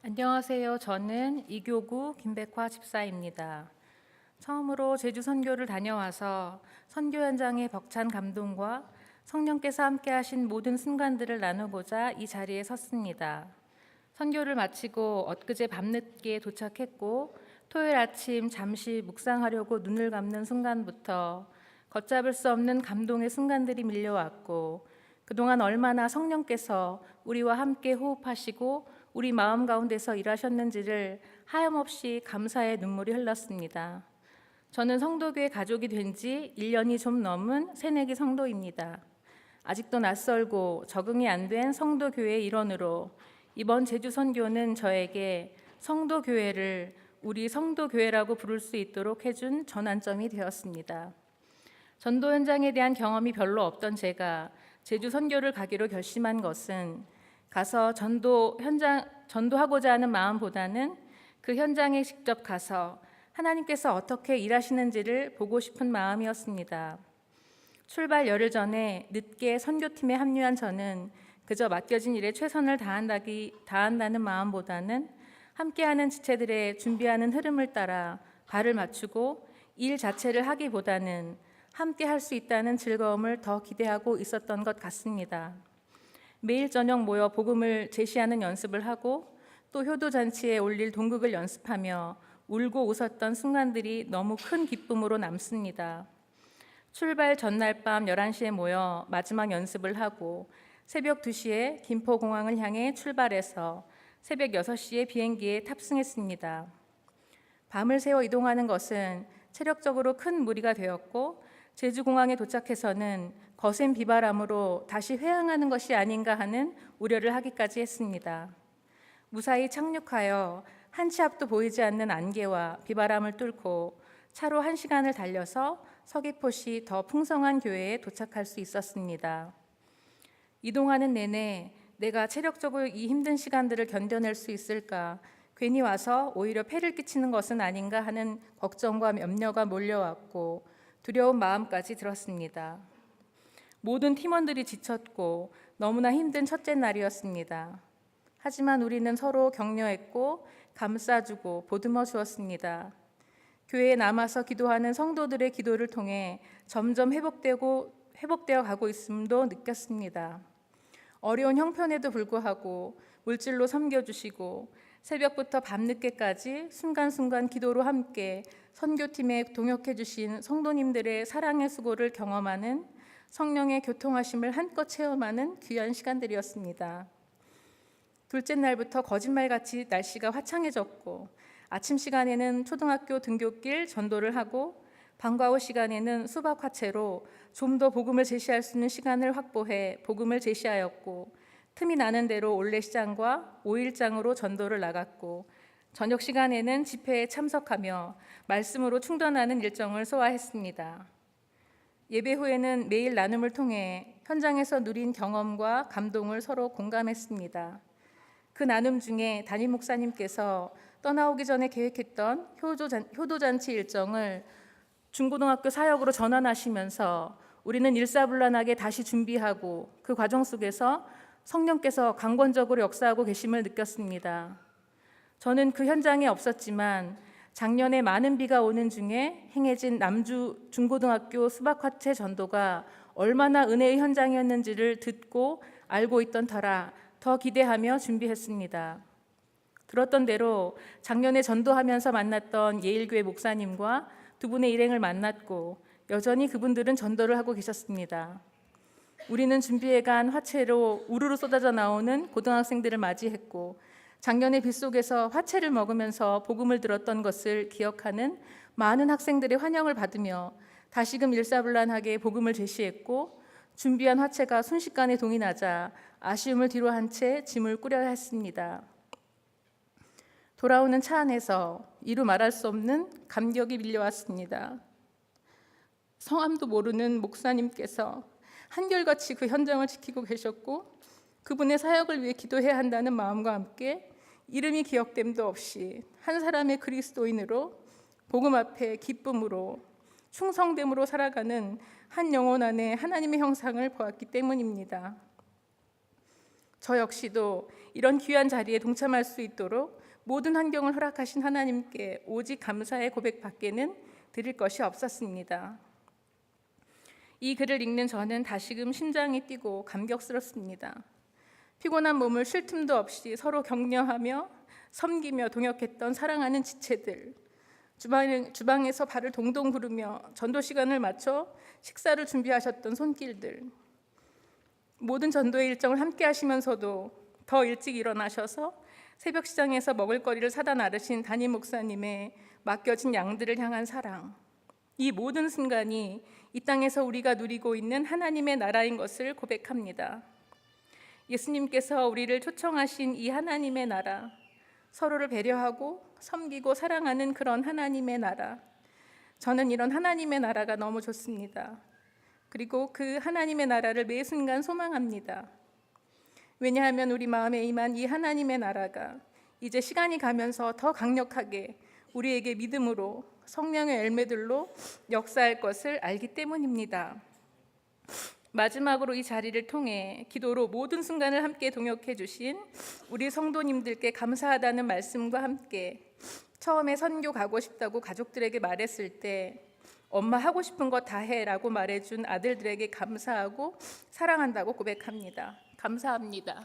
안녕하세요. 저는 이교구 김백화 집사입니다. 처음으로 제주 선교를 다녀와서 선교 현장의 벅찬 감동과 성령께서 함께 하신 모든 순간들을 나누고자 이 자리에 섰습니다. 선교를 마치고 엊그제 밤늦게 도착했고 토요일 아침 잠시 묵상하려고 눈을 감는 순간부터 걷잡을 수 없는 감동의 순간들이 밀려왔고 그동안 얼마나 성령께서 우리와 함께 호흡하시고 우리 마음 가운데서 일하셨는지를 하염없이 감사의 눈물이 흘렀습니다. 저는 성도교회 가족이 된 지 1년이 좀 넘은 새내기 성도입니다. 아직도 낯설고 적응이 안 된 성도교회의 일원으로 이번 제주 선교는 저에게 성도교회를 우리 성도교회라고 부를 수 있도록 해준 전환점이 되었습니다. 전도 현장에 대한 경험이 별로 없던 제가 제주 선교를 가기로 결심한 것은 가서 전도하고자 하는 마음보다는 그 현장에 직접 가서 하나님께서 어떻게 일하시는지를 보고 싶은 마음이었습니다. 출발 열흘 전에 늦게 선교팀에 합류한 저는 그저 맡겨진 일에 최선을 다한다는 마음보다는 함께하는 지체들의 준비하는 흐름을 따라 발을 맞추고 일 자체를 하기보다는 함께 할 수 있다는 즐거움을 더 기대하고 있었던 것 같습니다. 매일 저녁 모여 복음을 제시하는 연습을 하고 또 효도잔치에 올릴 동극을 연습하며 울고 웃었던 순간들이 너무 큰 기쁨으로 남습니다. 출발 전날 밤 11시에 모여 마지막 연습을 하고 새벽 2시에 김포공항을 향해 출발해서 새벽 6시에 비행기에 탑승했습니다. 밤을 새워 이동하는 것은 체력적으로 큰 무리가 되었고 제주공항에 도착해서는 거센 비바람으로 다시 회항하는 것이 아닌가 하는 우려를 하기까지 했습니다. 무사히 착륙하여 한 치 앞도 보이지 않는 안개와 비바람을 뚫고 차로 1시간을 달려서 서귀포시 더 풍성한 교회에 도착할 수 있었습니다. 이동하는 내내 내가 체력적으로 이 힘든 시간들을 견뎌낼 수 있을까, 괜히 와서 오히려 폐를 끼치는 것은 아닌가 하는 걱정과 염려가 몰려왔고 두려운 마음까지 들었습니다. 모든 팀원들이 지쳤고 너무나 힘든 첫째 날이었습니다. 하지만 우리는 서로 격려했고 감싸주고 보듬어 주었습니다. 교회에 남아서 기도하는 성도들의 기도를 통해 점점 회복되어 가고 있음도 느꼈습니다. 어려운 형편에도 불구하고 물질로 섬겨주시고 새벽부터 밤늦게까지 순간순간 기도로 함께 선교팀에 동역해 주신 성도님들의 사랑의 수고를 경험하는 성령의 교통하심을 한껏 체험하는 귀한 시간들이었습니다. 둘째 날부터 거짓말같이 날씨가 화창해졌고 아침 시간에는 초등학교 등굣길 전도를 하고 방과 후 시간에는 수박 화채로 좀 더 복음을 제시할 수 있는 시간을 확보해 복음을 제시하였고 틈이 나는 대로 올레시장과 5일장으로 전도를 나갔고 저녁 시간에는 집회에 참석하며 말씀으로 충전하는 일정을 소화했습니다. 예배 후에는 매일 나눔을 통해 현장에서 누린 경험과 감동을 서로 공감했습니다. 그 나눔 중에 담임 목사님께서 떠나오기 전에 계획했던 효도잔치 일정을 중고등학교 사역으로 전환하시면서 우리는 일사불란하게 다시 준비하고 그 과정 속에서 성령께서 강권적으로 역사하고 계심을 느꼈습니다. 저는 그 현장에 없었지만 작년에 많은 비가 오는 중에 행해진 남주 중고등학교 수박화채 전도가 얼마나 은혜의 현장이었는지를 듣고 알고 있던 터라 더 기대하며 준비했습니다. 들었던 대로 작년에 전도하면서 만났던 예일교회 목사님과 두 분의 일행을 만났고 여전히 그분들은 전도를 하고 계셨습니다. 우리는 준비해간 화채로 우르르 쏟아져 나오는 고등학생들을 맞이했고 작년의 빗속에서 화채를 먹으면서 복음을 들었던 것을 기억하는 많은 학생들의 환영을 받으며 다시금 일사불란하게 복음을 제시했고 준비한 화채가 순식간에 동이 나자 아쉬움을 뒤로 한 채 짐을 꾸려야 했습니다. 돌아오는 차 안에서 이루 말할 수 없는 감격이 밀려왔습니다. 성함도 모르는 목사님께서 한결같이 그 현장을 지키고 계셨고 그분의 사역을 위해 기도해야 한다는 마음과 함께 이름이 기억됨도 없이 한 사람의 그리스도인으로 복음 앞에 기쁨으로 충성됨으로 살아가는 한 영혼 안에 하나님의 형상을 보았기 때문입니다. 저 역시도 이런 귀한 자리에 동참할 수 있도록 모든 환경을 허락하신 하나님께 오직 감사의 고백밖에는 드릴 것이 없었습니다. 이 글을 읽는 저는 다시금 심장이 뛰고 감격스럽습니다. 피곤한 몸을 쉴 틈도 없이 서로 격려하며 섬기며 동역했던 사랑하는 지체들, 주방에서 발을 동동 구르며 전도 시간을 맞춰 식사를 준비하셨던 손길들, 모든 전도의 일정을 함께 하시면서도 더 일찍 일어나셔서 새벽 시장에서 먹을거리를 사다 나르신 담임 목사님의 맡겨진 양들을 향한 사랑, 이 모든 순간이 이 땅에서 우리가 누리고 있는 하나님의 나라인 것을 고백합니다. 예수님께서 우리를 초청하신 이 하나님의 나라, 서로를 배려하고 섬기고 사랑하는 그런 하나님의 나라, 저는 이런 하나님의 나라가 너무 좋습니다. 그리고 그 하나님의 나라를 매 순간 소망합니다. 왜냐하면 우리 마음에 임한 이 하나님의 나라가 이제 시간이 가면서 더 강력하게 우리에게 믿음으로 성령의 열매들로 역사할 것을 알기 때문입니다. 마지막으로 이 자리를 통해 기도로 모든 순간을 함께 동역해 주신 우리 성도님들께 감사하다는 말씀과 함께 처음에 선교 가고 싶다고 가족들에게 말했을 때 엄마 하고 싶은 거 다 해라고 말해준 아들들에게 감사하고 사랑한다고 고백합니다. 감사합니다.